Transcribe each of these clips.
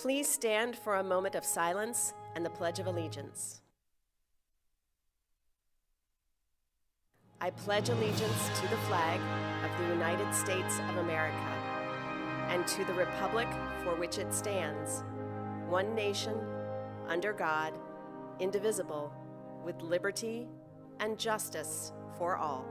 Please stand for a moment of silence and the Pledge of Allegiance. I pledge allegiance to the flag of the United States of America and to the republic for which it stands, one nation, under God, indivisible, with liberty and justice for all.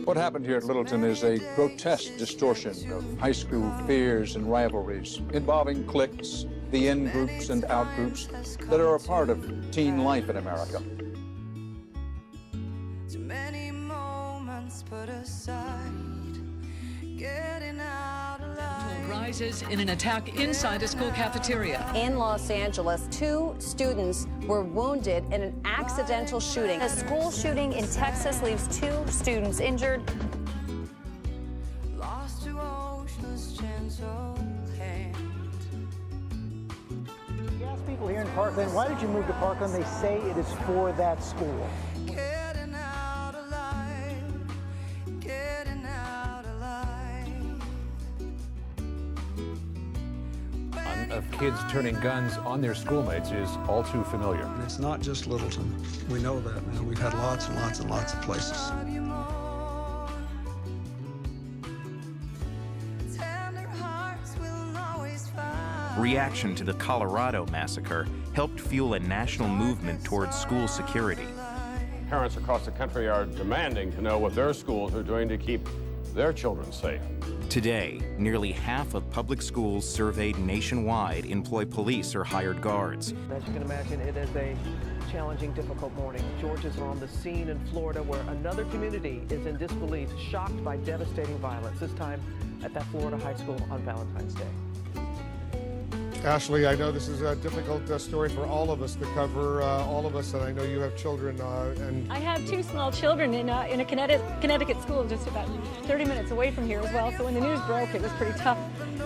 What happened here at Littleton is a grotesque distortion of high school fears and rivalries involving cliques, the in-groups and out-groups that are a part of teen life in America. Too many moments put aside, getting out alive. Rises in an attack inside a school cafeteria. In Los Angeles, 2 students were wounded in an accidental shooting. A school shooting in Texas leaves 2 students injured. Lost to ocean's gentle hand. You ask people here in Parkland, why did you move to Parkland? They say it is for that school. Getting out alive, getting out alive. Of kids turning guns on their schoolmates is all too familiar. And it's not just Littleton. We know that now. We've had lots and lots and lots of places. Reaction to the Colorado massacre helped fuel a national movement towards school security. Parents across the country are demanding to know what their schools are doing to keep their children safe. Today, nearly half of public schools surveyed nationwide employ police or hired guards. As you can imagine, it is a challenging, difficult morning. Georgians are on the scene in Florida where another community is in disbelief, shocked by devastating violence, this time at that Florida high school on Valentine's Day. Ashley, I know this is a difficult story for all of us to cover, all of us, and I know you have children. And I have 2 small children in a Connecticut school just about 30 minutes away from here as well. So when the news broke, it was pretty tough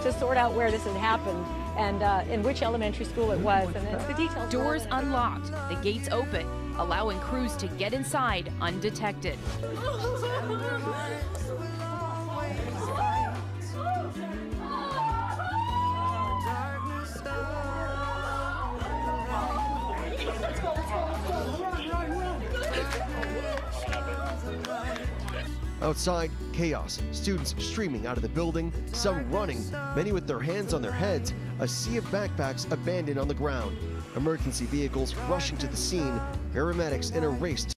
to sort out where this had happened and in which elementary school it was. And it's the details. Doors unlocked, the gates open, allowing crews to get inside undetected. Outside, chaos. Students streaming out of the building, some running, many with their hands on their heads, a sea of backpacks abandoned on the ground. Emergency vehicles rushing to the scene, paramedics in a race to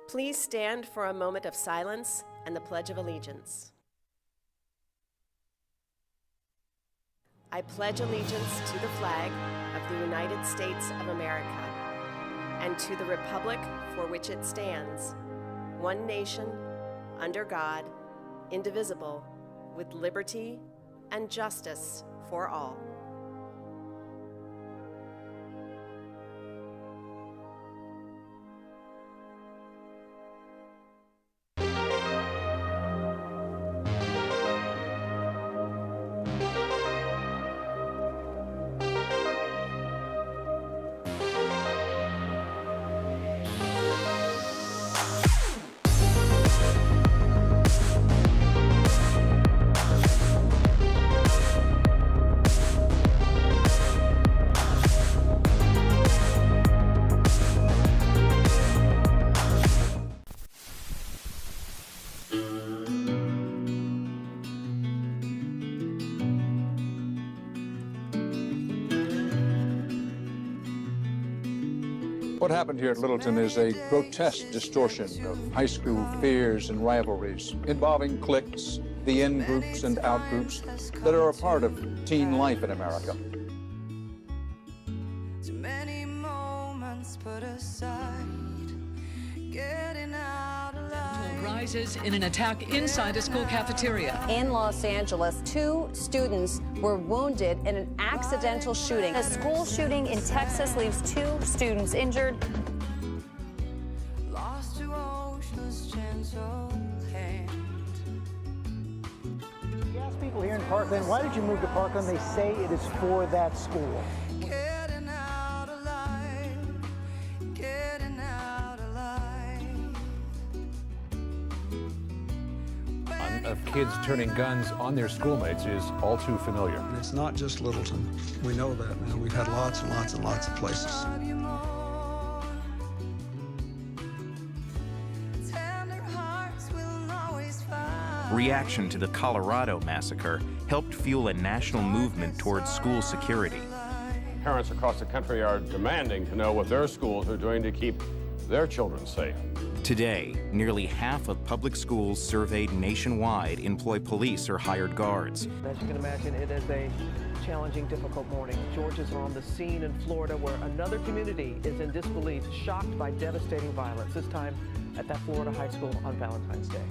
Please stand for a moment of silence and the Pledge of Allegiance. I pledge allegiance to the flag of the United States of America and to the republic for which it stands, one nation, under God, indivisible, with liberty and justice for all. What happened here at Littleton is a grotesque distortion of high school fears and rivalries involving cliques, the in-groups and out-groups that are a part of teen life in America. Too many moments put aside, getting out alive. Rises in an attack inside a school cafeteria. In Los Angeles, 2 students were wounded in an accidental shooting. A school shooting in Texas leaves 2 students injured. Lost to ocean's gentle hand. You ask people here in Parkland, why did you move to Parkland? They say it is for that school. Getting out alive, getting out alive. Of kids turning guns on their schoolmates is all too familiar. And it's not just Littleton. We know that now. We've had lots and lots and lots of places. Reaction to the Colorado massacre helped fuel a national movement towards school security. Parents across the country are demanding to know what their schools are doing to keep their children safe. Today, nearly half of public schools surveyed nationwide employ police or hired guards. As you can imagine, it is a challenging, difficult morning. Georgians are on the scene in Florida where another community is in disbelief, shocked by devastating violence, this time at that Florida high school on Valentine's Day.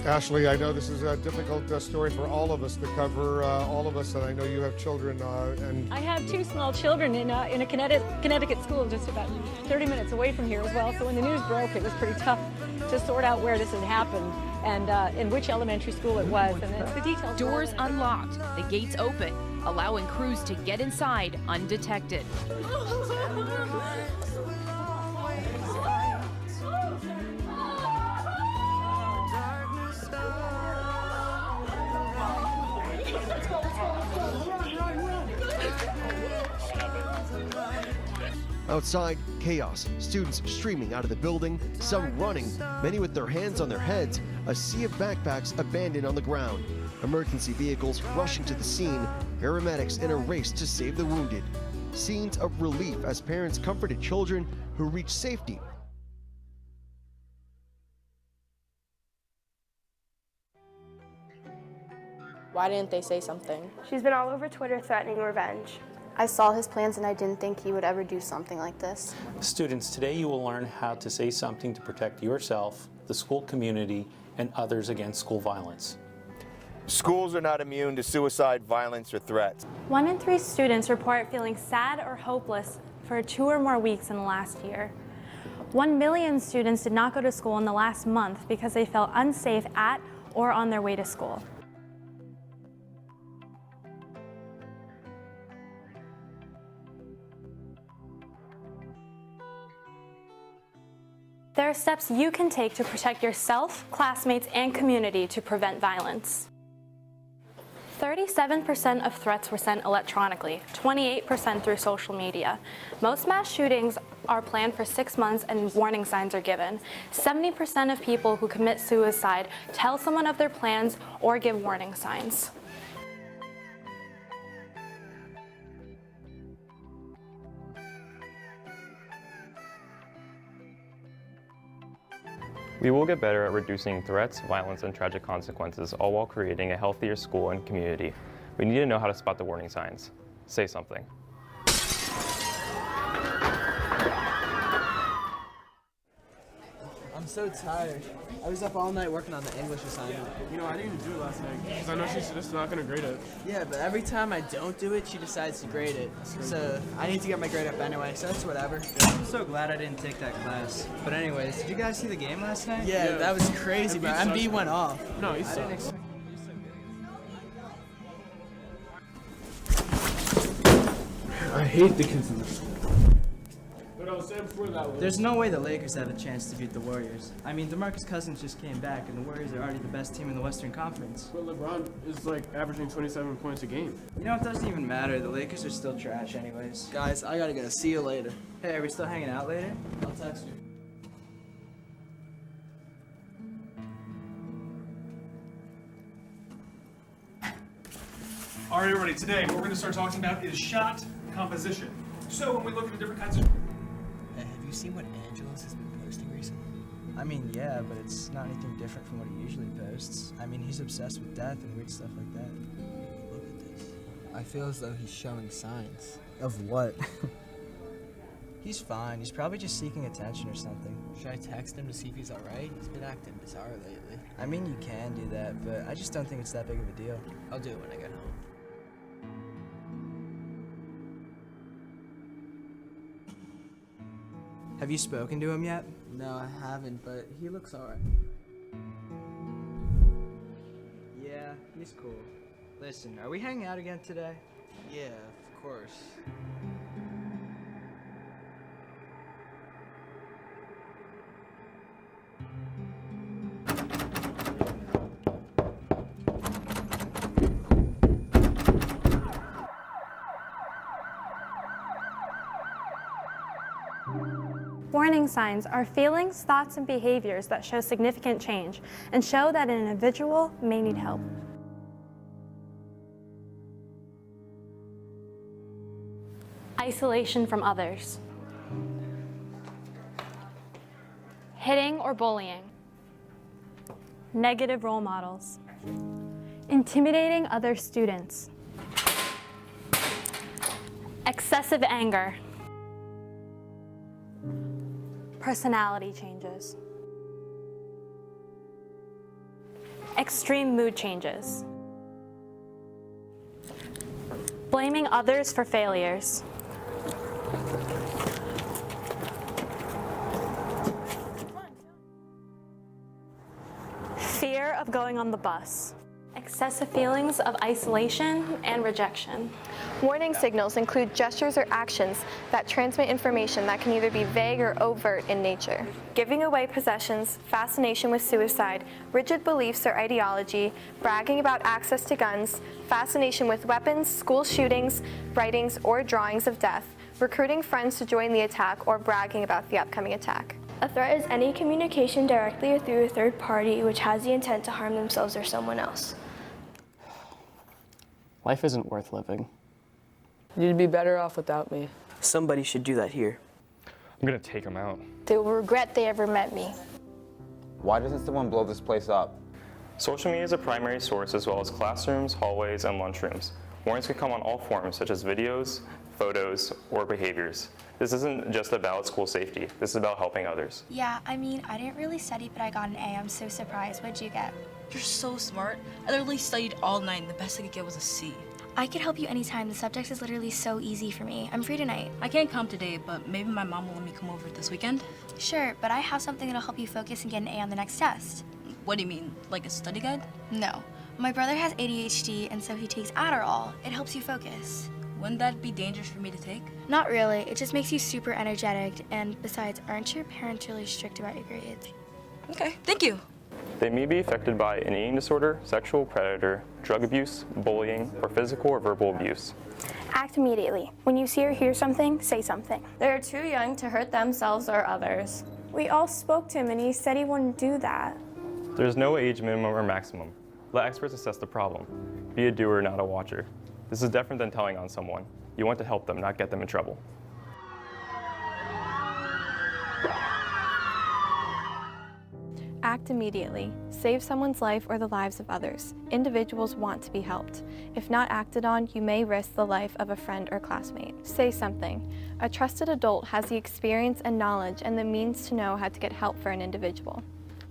Ashley, I know this is a difficult story for all of us to cover, all of us, and I know you have children. And I have 2 small children in a Connecticut school just about 30 minutes away from here as well. So when the news broke, it was pretty tough to sort out where this had happened and in which elementary school it was. And it's the details. Doors unlocked, the gates open, allowing crews to get inside undetected. Outside, chaos. Students streaming out of the building, some running, many with their hands on their heads, a sea of backpacks abandoned on the ground. Emergency vehicles rushing to the scene, paramedics in a race to save the wounded. Scenes of relief as parents comforted children who reached safety. Why didn't they say something? She's been all over Twitter threatening revenge. I saw his plans and I didn't think he would ever do something like this. Students, today you will learn how to say something to protect yourself, the school community, and others against school violence. Schools are not immune to suicide, violence, or threats. 1 in 3 students report feeling sad or hopeless for 2 or more weeks in the last year. 1 million students did not go to school in the last month because they felt unsafe at or on their way to school. There are steps you can take to protect yourself, classmates, and community to prevent violence. 37% of threats were sent electronically, 28% through social media. Most mass shootings are planned for 6 months and warning signs are given. 70% of people who commit suicide tell someone of their plans or give warning signs. We will get better at reducing threats, violence, and tragic consequences, all while creating a healthier school and community. We need to know how to spot the warning signs. Say something. I'm so tired. I was up all night working on the English assignment. You know, I didn't do it last night because I know she's just not going to grade it. Yeah, but every time I don't do it, she decides to grade it. So I need to get my grade up anyway, so it's whatever. I'm so glad I didn't take that class. But anyways, did you guys see the game last night? Yeah, that was crazy, bro. MB went off. No, he I didn't expect. I hate the kids in this school. But I was saying before that. There's no way the Lakers have a chance to beat the Warriors. I mean, DeMarcus Cousins just came back, and the Warriors are already the best team in the Western Conference. But LeBron is like averaging 27 points a game. You know, it doesn't even matter. The Lakers are still trash anyways. Guys, I gotta go. See you later. Hey, are we still hanging out later? I'll text you. All right, everybody, today what we're going to start talking about is shot composition. So when we look at the different kinds of... Hey, have you seen what Angelos has been posting recently? I mean, yeah, but it's not anything different from what he usually posts. I mean, he's obsessed with death and weird stuff like that. Look at this. I feel as though he's showing signs. Of what? He's fine. He's probably just seeking attention or something. Should I text him to see if he's alright? He's been acting bizarre lately. I mean, you can do that, but I just don't think it's that big of a deal. I'll do it when I get home. Have you spoken to him yet? No, I haven't, but he looks alright. Yeah, he's cool. Listen, are we hanging out again today? Yeah, of course. Warning signs are feelings, thoughts, and behaviors that show significant change and show that an individual may need help. Isolation from others. Hitting or bullying. Negative role models. Intimidating other students. Excessive anger. Personality changes. Extreme mood changes. Blaming others for failures. Fear of going on the bus. Excessive feelings of isolation and rejection. Warning signals include gestures or actions that transmit information that can either be vague or overt in nature. Giving away possessions, fascination with suicide, rigid beliefs or ideology, bragging about access to guns, fascination with weapons, school shootings, writings or drawings of death, recruiting friends to join the attack, or bragging about the upcoming attack. A threat is any communication directly or through a third party which has the intent to harm themselves or someone else. Life isn't worth living. You'd be better off without me. Somebody should do that here. I'm gonna take him out. They will regret they ever met me. Why doesn't someone blow this place up? Social media is a primary source as well as classrooms, hallways, and lunchrooms. Warnings can come on all forms such as videos, photos, or behaviors. This isn't just about school safety. This is about helping others. Yeah, I mean, I didn't really study, but I got an A. I'm so surprised. What'd you get? You're so smart. I literally studied all night, and the best I could get was a C. I could help you anytime. The subject is literally so easy for me. I'm free tonight. I can't come today, but maybe my mom will let me come over this weekend. Sure, but I have something that'll help you focus and get an A on the next test. What do you mean, like a study guide? No. My brother has ADHD, and so he takes Adderall. It helps you focus. Wouldn't that be dangerous for me to take? Not really. It just makes you super energetic. And besides, aren't your parents really strict about your grades? Okay, thank you. They may be affected by an eating disorder, sexual predator, drug abuse, bullying, or physical or verbal abuse. Act immediately. When you see or hear something, say something. They're too young to hurt themselves or others. We all spoke to him and he said he wouldn't do that. There's no age minimum or maximum. Let experts assess the problem. Be a doer, not a watcher. This is different than telling on someone. You want to help them, not get them in trouble. Act immediately. Save someone's life or the lives of others. Individuals want to be helped. If not acted on, you may risk the life of a friend or classmate. Say something. A trusted adult has the experience and knowledge and the means to know how to get help for an individual.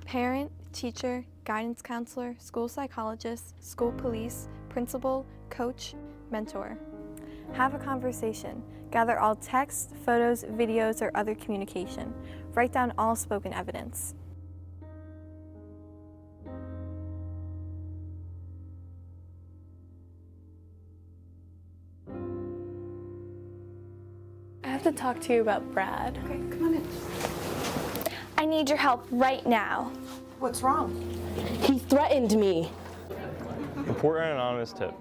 Parent, teacher, guidance counselor, school psychologist, school police, principal, coach, mentor. Have a conversation. Gather all texts, photos, videos, or other communication. Write down all spoken evidence. I have to talk to you about Brad. Okay, come on in. I need your help right now. What's wrong? He threatened me. Important anonymous tip.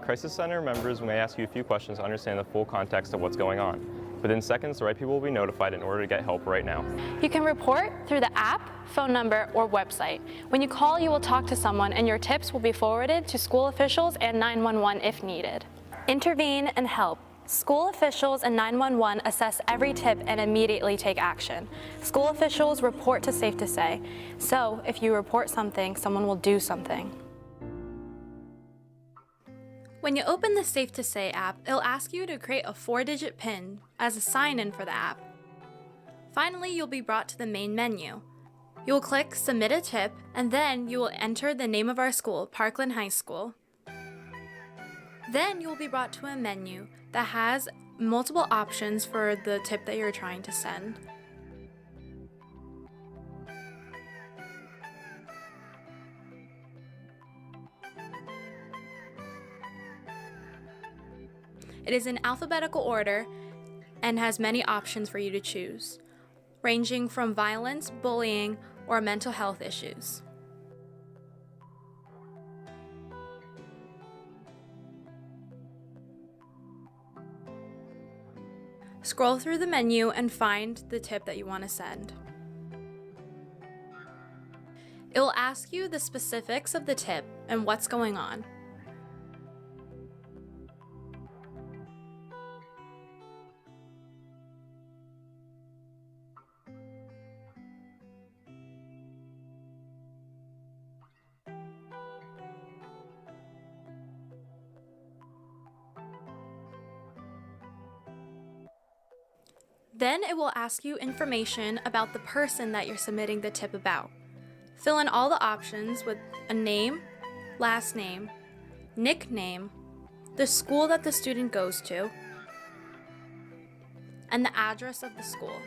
Crisis Center members may ask you a few questions to understand the full context of what's going on. Within seconds, the right people will be notified in order to get help right now. You can report through the app, phone number, or website. When you call, you will talk to someone and your tips will be forwarded to school officials and 911 if needed. Intervene and help. School officials and 911 assess every tip and immediately take action. School officials report to Safe2Say. So if you report something, someone will do something. When you open the Safe2Say app, it'll ask you to create a 4-digit PIN as a sign-in for the app. Finally, you'll be brought to the main menu. You'll click Submit a Tip, and then you will enter the name of our school, Parkland High School. Then you will be brought to a menu that has multiple options for the tip that you're trying to send. It is in alphabetical order and has many options for you to choose, ranging from violence, bullying, or mental health issues. Scroll through the menu and find the tip that you want to send. It will ask you the specifics of the tip and what's going on. Then it will ask you information about the person that you're submitting the tip about. Fill in all the options with a name, last name, nickname, the school that the student goes to, and the address of the school.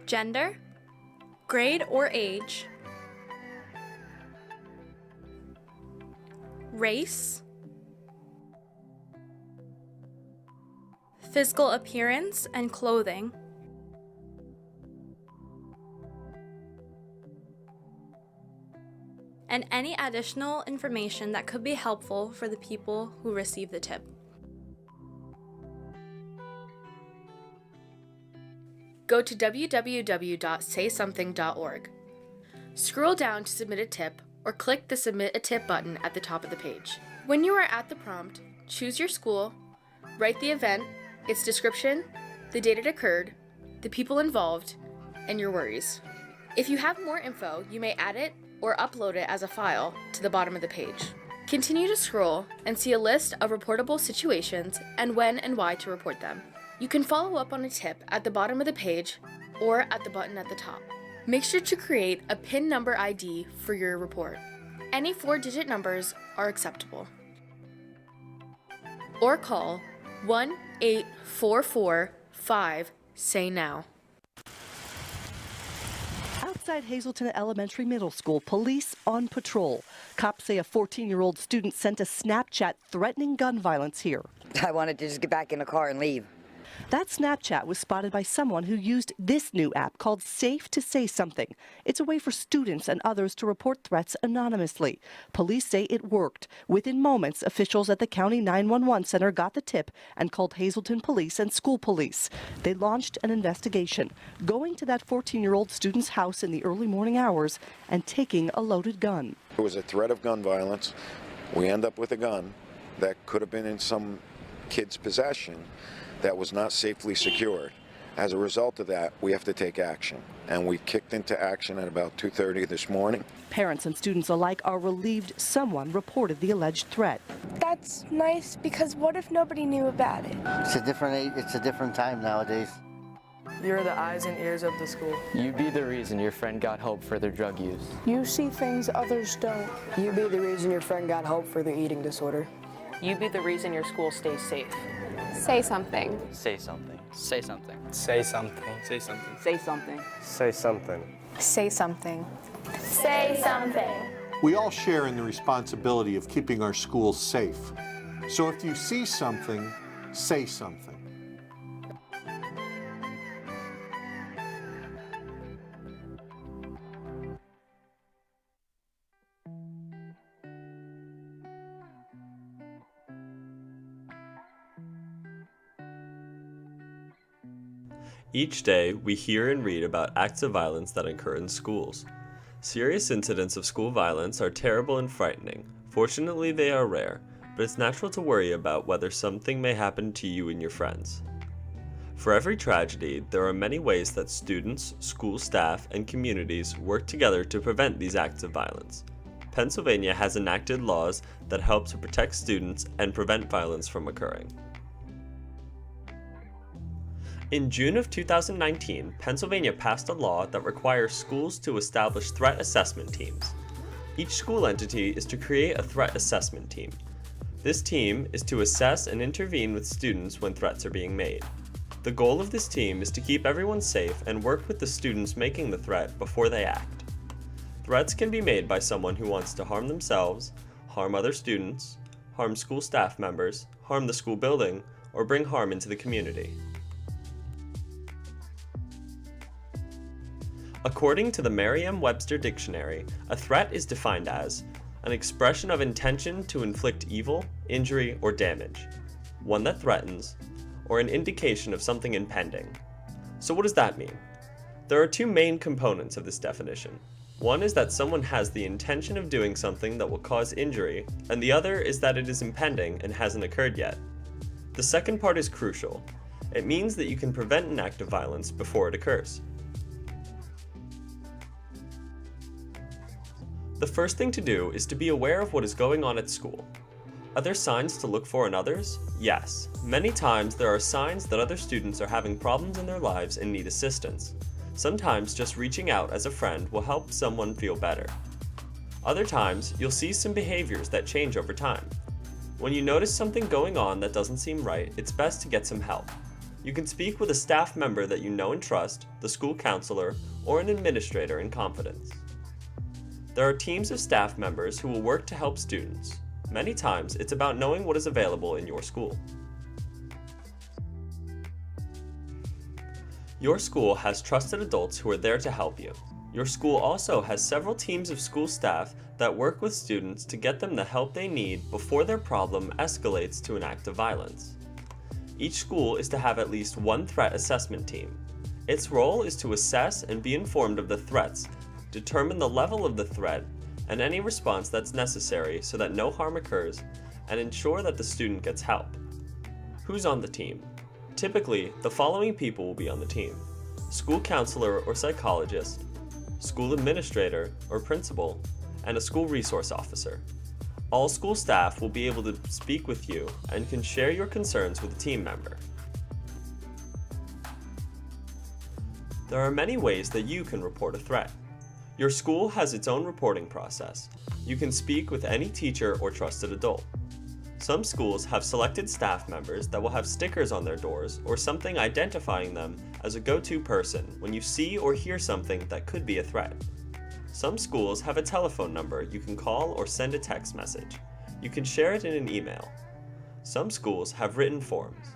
Gender, grade or age, race, physical appearance and clothing, and any additional information that could be helpful for the people who receive the tip. Go to www.saysomething.org. Scroll down to submit a tip or click the Submit a Tip button at the top of the page. When you are at the prompt, choose your school, write the event, its description, the date it occurred, the people involved, and your worries. If you have more info, you may add it or upload it as a file to the bottom of the page. Continue to scroll and see a list of reportable situations and when and why to report them. You can follow up on a tip at the bottom of the page or at the button at the top. Make sure to create a PIN number ID for your report. Any 4-digit numbers are acceptable. Or call 1-844-5-SAY-NOW. Outside Hazelton Elementary Middle School, police on patrol. Cops say a 14-year-old student sent a Snapchat threatening gun violence here. I wanted to just get back in the car and leave. That Snapchat was spotted by someone who used this new app called Safe2Say Something. It's a way for students and others to report threats anonymously. Police say it worked. Within moments, officials at the county 911 center got the tip and called Hazleton police and school police. They launched an investigation, going to that 14-year-old student's house in the early morning hours and taking a loaded gun. It was a threat of gun violence. We end up with a gun that could have been in some kid's possession that was not safely secured. As a result of that, we have to take action. And we kicked into action at about 2:30 this morning. Parents and students alike are relieved someone reported the alleged threat. That's nice, because what if nobody knew about it? It's a different age, it's a different time nowadays. You're the eyes and ears of the school. You be the reason your friend got help for their drug use. You see things others don't. You be the reason your friend got help for their eating disorder. You be the reason your school stays safe. Say something. Say something. Say something. Say something. Say something. Say something. Say something. Say something. Say something. We all share in the responsibility of keeping our schools safe. So if you see something, say something. Each day, we hear and read about acts of violence that occur in schools. Serious incidents of school violence are terrible and frightening. Fortunately, they are rare, but it's natural to worry about whether something may happen to you and your friends. For every tragedy, there are many ways that students, school staff, and communities work together to prevent these acts of violence. Pennsylvania has enacted laws that help to protect students and prevent violence from occurring. In June of 2019, Pennsylvania passed a law that requires schools to establish threat assessment teams. Each school entity is to create a threat assessment team. This team is to assess and intervene with students when threats are being made. The goal of this team is to keep everyone safe and work with the students making the threat before they act. Threats can be made by someone who wants to harm themselves, harm other students, harm school staff members, harm the school building, or bring harm into the community. According to the Merriam-Webster Dictionary, a threat is defined as an expression of intention to inflict evil, injury, or damage, one that threatens, or an indication of something impending. So what does that mean? There are two main components of this definition. One is that someone has the intention of doing something that will cause injury, and the other is that it is impending and hasn't occurred yet. The second part is crucial. It means that you can prevent an act of violence before it occurs. The first thing to do is to be aware of what is going on at school. Are there signs to look for in others? Yes. Many times there are signs that other students are having problems in their lives and need assistance. Sometimes just reaching out as a friend will help someone feel better. Other times, you'll see some behaviors that change over time. When you notice something going on that doesn't seem right, it's best to get some help. You can speak with a staff member that you know and trust, the school counselor, or an administrator in confidence. There are teams of staff members who will work to help students. Many times, it's about knowing what is available in your school. Your school has trusted adults who are there to help you. Your school also has several teams of school staff that work with students to get them the help they need before their problem escalates to an act of violence. Each school is to have at least one threat assessment team. Its role is to assess and be informed of the threats, determine the level of the threat, and any response that's necessary so that no harm occurs, and ensure that the student gets help. Who's on the team? Typically, the following people will be on the team: school counselor or psychologist, school administrator or principal, and a school resource officer. All school staff will be able to speak with you and can share your concerns with a team member. There are many ways that you can report a threat. Your school has its own reporting process. You can speak with any teacher or trusted adult. Some schools have selected staff members that will have stickers on their doors or something identifying them as a go-to person when you see or hear something that could be a threat. Some schools have a telephone number you can call or send a text message. You can share it in an email. Some schools have written forms.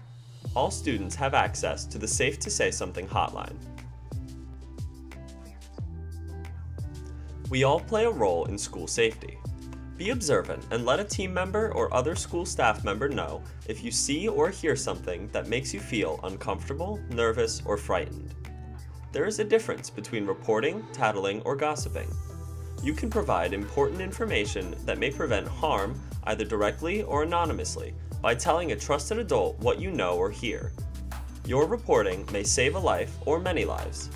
all students have access to the Safe2Say Something hotline. We all play a role in school safety. Be observant and let a team member or other school staff member know if you see or hear something that makes you feel uncomfortable, nervous, or frightened. There is a difference between reporting, tattling, or gossiping. You can provide important information that may prevent harm either directly or anonymously by telling a trusted adult what you know or hear. Your reporting may save a life or many lives.